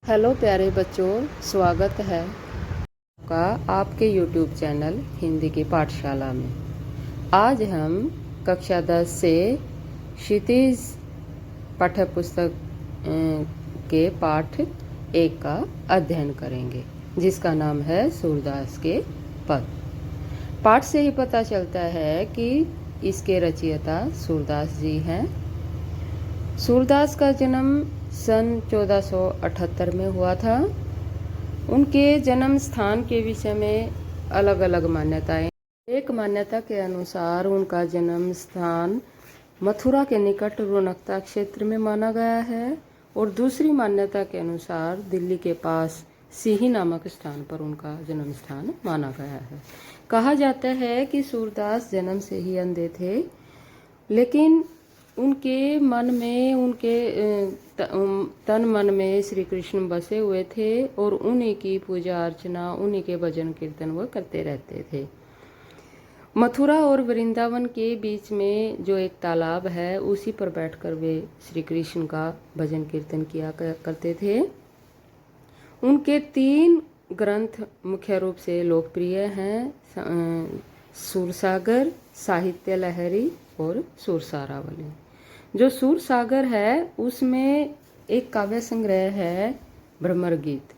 Hello प्यारे बच्चों, स्वागत है आपका आपके YouTube चैनल हिंदी की पाठशाला में। आज हम कक्षा 10 से क्षितिज पाठ्य पुस्तक के पाठ 1 का अध्ययन करेंगे, जिसका नाम है सूरदास के पद। पाठ से ही पता चलता है कि इसके रचयिता सूरदास जी हैं। सूरदास का जन्म सन 1478 में हुआ था। उनके जन्म स्थान के विषय में अलग अलग मान्यताएं। एक मान्यता के अनुसार उनका जन्म स्थान मथुरा के निकट रोनकता क्षेत्र में माना गया है और दूसरी मान्यता के अनुसार दिल्ली के पास सिही नामक स्थान पर उनका जन्म स्थान माना गया है। कहा जाता है कि सूरदास जन्म से ही अंधे थे, लेकिन उनके मन में, उनके तन मन में श्री कृष्ण बसे हुए थे और उन्हीं की पूजा अर्चना, उन्हीं के भजन कीर्तन वो करते रहते थे। मथुरा और वृंदावन के बीच में जो एक तालाब है, उसी पर बैठकर वे श्री कृष्ण का भजन कीर्तन किया करते थे। उनके 3 ग्रंथ मुख्य रूप से लोकप्रिय हैं: सूरसागर, साहित्य लहरी और सुरसारावली। जो सूरसागर है उसमें एक काव्य संग्रह है भ्रमर गीत।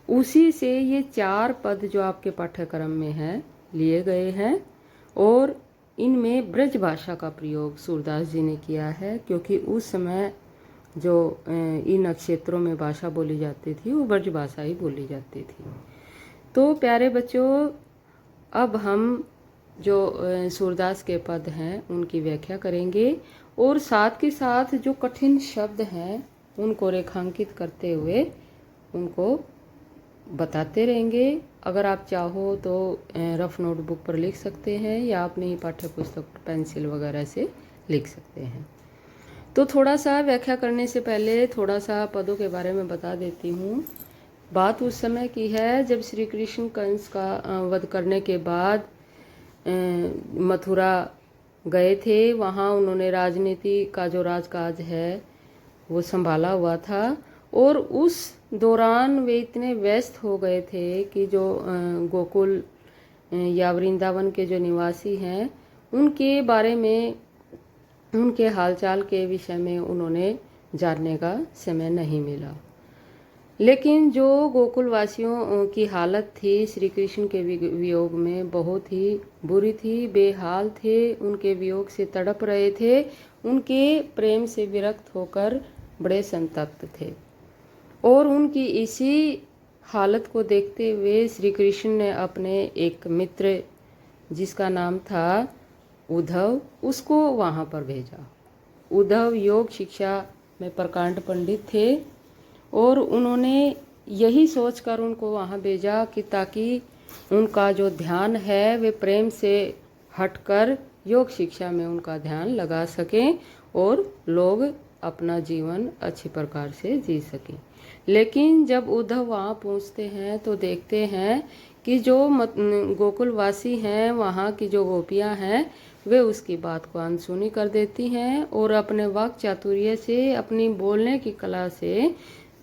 उसी से ये 4 पद जो आपके पाठ्यक्रम में है लिए गए हैं और इनमें ब्रज भाषा का प्रयोग सूरदास जी ने किया है, क्योंकि उस समय जो इन क्षेत्रों में भाषा बोली जाती थी वो ब्रज भाषा ही बोली जाती थी। तो प्यारे बच्चों, अब हम जो सूरदास के पद हैं उनकी व्याख्या करेंगे और साथ के साथ जो कठिन शब्द हैं उनको रेखांकित करते हुए उनको बताते रहेंगे। अगर आप चाहो तो रफ नोटबुक पर लिख सकते हैं या अपनी पाठ्य पुस्तक पर पेंसिल वगैरह से लिख सकते हैं। तो थोड़ा सा व्याख्या करने से पहले थोड़ा सा पदों के बारे में बता देती हूँ। बात उस समय की है जब श्री कृष्ण कंस का वध करने के बाद मथुरा गए थे। वहाँ उन्होंने राजनीति का जो राजकाज है वो संभाला हुआ था और उस दौरान वे इतने व्यस्त हो गए थे कि जो गोकुल या वृंदावन के जो निवासी हैं उनके बारे में, उनके हालचाल के विषय में उन्होंने जानने का समय नहीं मिला। लेकिन जो गोकुल वासियों की हालत थी श्री कृष्ण के वियोग में बहुत ही बुरी थी, बेहाल थे, उनके वियोग से तड़प रहे थे, उनके प्रेम से विरक्त होकर बड़े संतप्त थे। और उनकी इसी हालत को देखते हुए श्री कृष्ण ने अपने एक मित्र जिसका नाम था उद्धव, उसको वहाँ पर भेजा। उद्धव योग शिक्षा में प्रकांड पंडित थे और उन्होंने यही सोचकर उनको वहाँ भेजा कि ताकि उनका जो ध्यान है वे प्रेम से हटकर योग शिक्षा में उनका ध्यान लगा सकें और लोग अपना जीवन अच्छी प्रकार से जी सकें। लेकिन जब उद्धव वहाँ पहुँचते हैं तो देखते हैं कि जो गोकुलवासी हैं, वहाँ की जो गोपियाँ हैं, वे उसकी बात को अनसुनी कर देती हैं और अपने वाक चातुर्य से, अपनी बोलने की कला से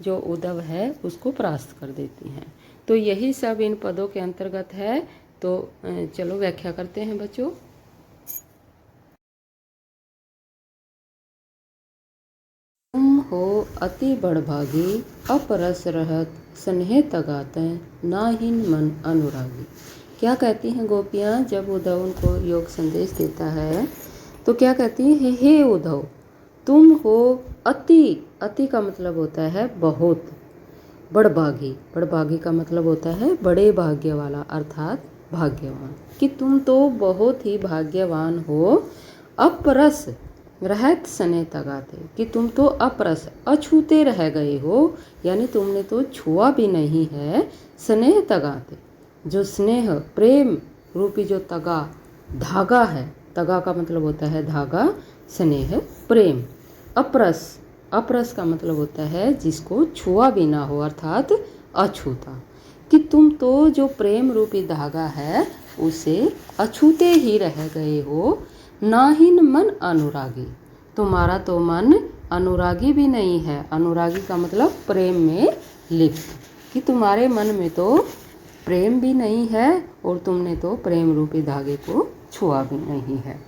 जो उद्धव है उसको परास्त कर देती हैं। तो यही सब इन पदों के अंतर्गत है। तो चलो व्याख्या करते हैं बच्चों। तुम हो अति बड़भागी, अपरस रहत स्नेह तगाते, नाहिन मन अनुरागी। क्या कहती हैं गोपियाँ जब उद्धव उनको योग संदेश देता है तो क्या कहती है? हे उद्धव, तुम हो अति, अति का मतलब होता है बहुत, बड़भागी, बड़भागी का मतलब होता है बड़े भाग्य वाला अर्थात भाग्यवान, कि तुम तो बहुत ही भाग्यवान हो। अपरस रहत स्नेह तगाते, कि तुम तो अपरस, अछूते रह गए हो, यानी तुमने तो छुआ भी नहीं है। स्नेह तगाते, जो स्नेह प्रेम रूपी जो तगा धागा है, तगा का मतलब होता है धागा, स्नेह प्रेम। अपरस, अपरस का मतलब होता है जिसको छुआ भी ना हो अर्थात अछूता, कि तुम तो जो प्रेम रूपी धागा है उसे अछूते ही रह गए हो। नाहिन मन अनुरागी, तुम्हारा तो मन अनुरागी भी नहीं है। अनुरागी का मतलब प्रेम में लिप्त, कि तुम्हारे मन में तो प्रेम भी नहीं है और तुमने तो प्रेम रूपी धागे को छुआ भी नहीं है।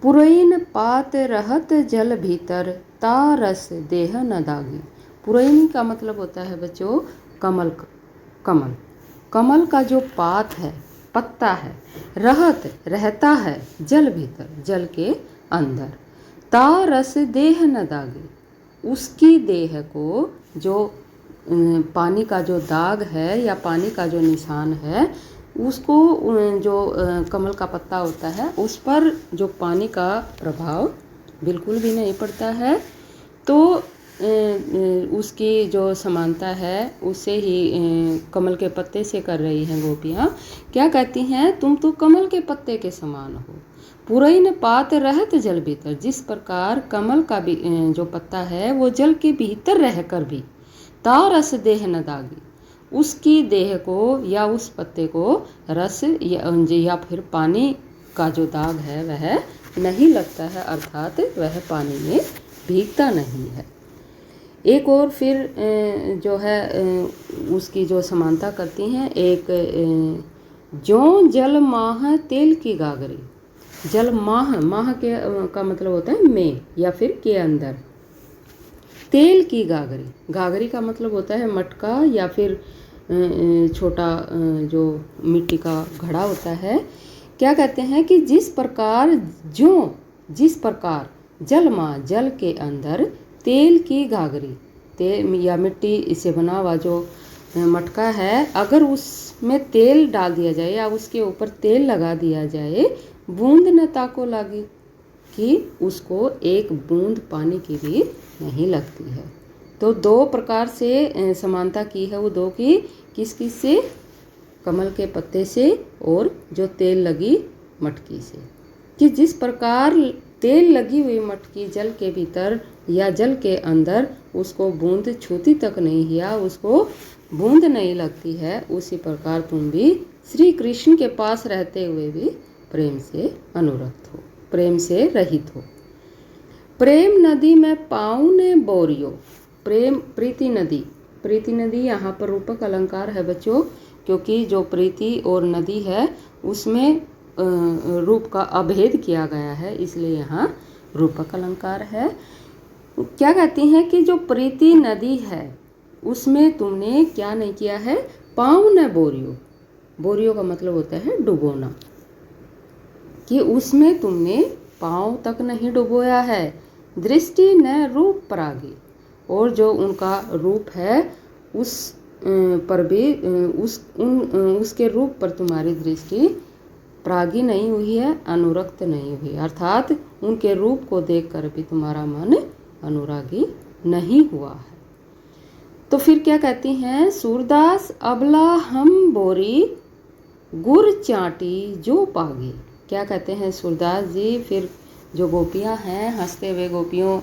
पुरैन पात रहत जल भीतर, ता रस देह न दागी। पुरैनी का मतलब होता है बच्चों कमल। कमल कमल का जो पात है, पत्ता है, रहत रहता है, जल भीतर जल के अंदर, ता रस देह न दागी, उसकी देह को जो पानी का जो दाग है या पानी का जो निशान है, उसको जो कमल का पत्ता होता है उस पर जो पानी का प्रभाव बिल्कुल भी नहीं पड़ता है। तो उसकी जो समानता है उससे ही कमल के पत्ते से कर रही हैं गोपियाँ। क्या कहती हैं, तुम तो कमल के पत्ते के समान हो। पुरैन पात रहत जल भीतर, जिस प्रकार कमल का भी जो पत्ता है वो जल के भीतर रहकर भी ता रस देह न दागी, उसकी देह को या उस पत्ते को रस या फिर पानी का जो दाग है वह नहीं लगता है, अर्थात वह पानी में भीगता नहीं है। एक और फिर जो है उसकी जो समानता करती हैं, एक जो जल माह तेल की गागरी। जल माह, माह के का मतलब होता है में या फिर के अंदर। तेल की गागरी, गागरी का मतलब होता है मटका या फिर छोटा जो मिट्टी का घड़ा होता है। क्या कहते हैं कि जिस प्रकार जल माँ जल के अंदर तेल की गागरी, तेल या मिट्टी से बना हुआ जो मटका है, अगर उसमें तेल डाल दिया जाए या उसके ऊपर तेल लगा दिया जाए, बूंद न ताको लागी, कि उसको एक बूंद पानी की भी नहीं लगती है। तो दो प्रकार से समानता की है वो दो की, किस किस से, कमल के पत्ते से और जो तेल लगी मटकी से, कि जिस प्रकार तेल लगी हुई मटकी जल के भीतर या जल के अंदर उसको बूंद छूती तक नहीं या उसको बूंद नहीं लगती है, उसी प्रकार तुम भी श्री कृष्ण के पास रहते हुए भी प्रेम से अनुरक्त हो, प्रेम से रहित हो। प्रेम नदी में पाँव ने बोरियो, प्रेम प्रीति नदी, प्रीति नदी यहाँ पर रूपक अलंकार है बच्चों, क्योंकि जो प्रीति और नदी है उसमें रूप का अभेद किया गया है, इसलिए यहाँ रूपक अलंकार है। क्या कहती हैं कि जो प्रीति नदी है उसमें तुमने क्या नहीं किया है, पाँव न बोरियो, बोरियो का मतलब होता है डुबोना, कि उसमें तुमने पाँव तक नहीं डुबोया है। दृष्टि न रूप परागी, और जो उनका रूप है उस पर भी उसके रूप पर तुम्हारी दृष्टि प्रागी नहीं हुई है, अनुरक्त नहीं हुई, अर्थात उनके रूप को देखकर भी तुम्हारा मन अनुरागी नहीं हुआ है। तो फिर क्या कहती हैं, सूरदास अबला हम बोरी, गुर चाटी जो पागी। क्या कहते हैं सूरदास जी, फिर जो गोपियां हैं, हंसते हुए गोपियों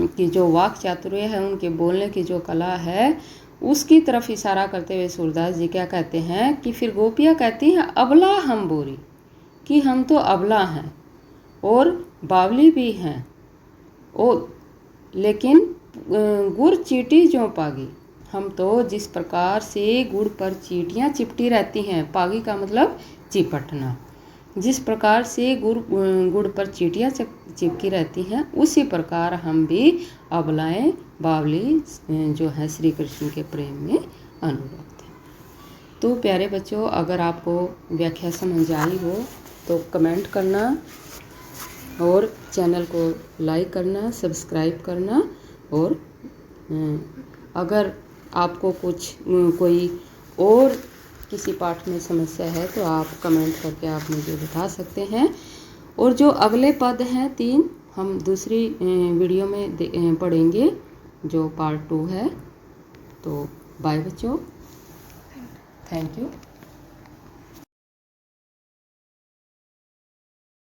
की जो वाक चातुर्य है, उनके बोलने की जो कला है, उसकी तरफ इशारा करते हुए सूरदास जी क्या कहते हैं कि फिर गोपियां कहती हैं अबला हम बोरी, कि हम तो अबला हैं और बावली भी हैं, और लेकिन गुड़ चीटी जो पागी, हम तो जिस प्रकार से गुड़ पर चींटियाँ चिपटी रहती हैं, पागी का मतलब चिपटना, जिस प्रकार से गुड़ पर चींटियाँ चिपकी रहती हैं, उसी प्रकार हम भी अबलाएं बावली जो है श्री कृष्ण के प्रेम में अनुरक्त हैं। तो प्यारे बच्चों, अगर आपको व्याख्या समझ आई हो तो कमेंट करना और चैनल को लाइक करना, सब्सक्राइब करना, और अगर आपको कोई और किसी पाठ में समस्या है तो आप कमेंट करके आप मुझे बता सकते हैं। और जो अगले पद हैं 3, हम दूसरी वीडियो में पढ़ेंगे, जो पार्ट 2 है। तो बाय बच्चों, थैंक यू।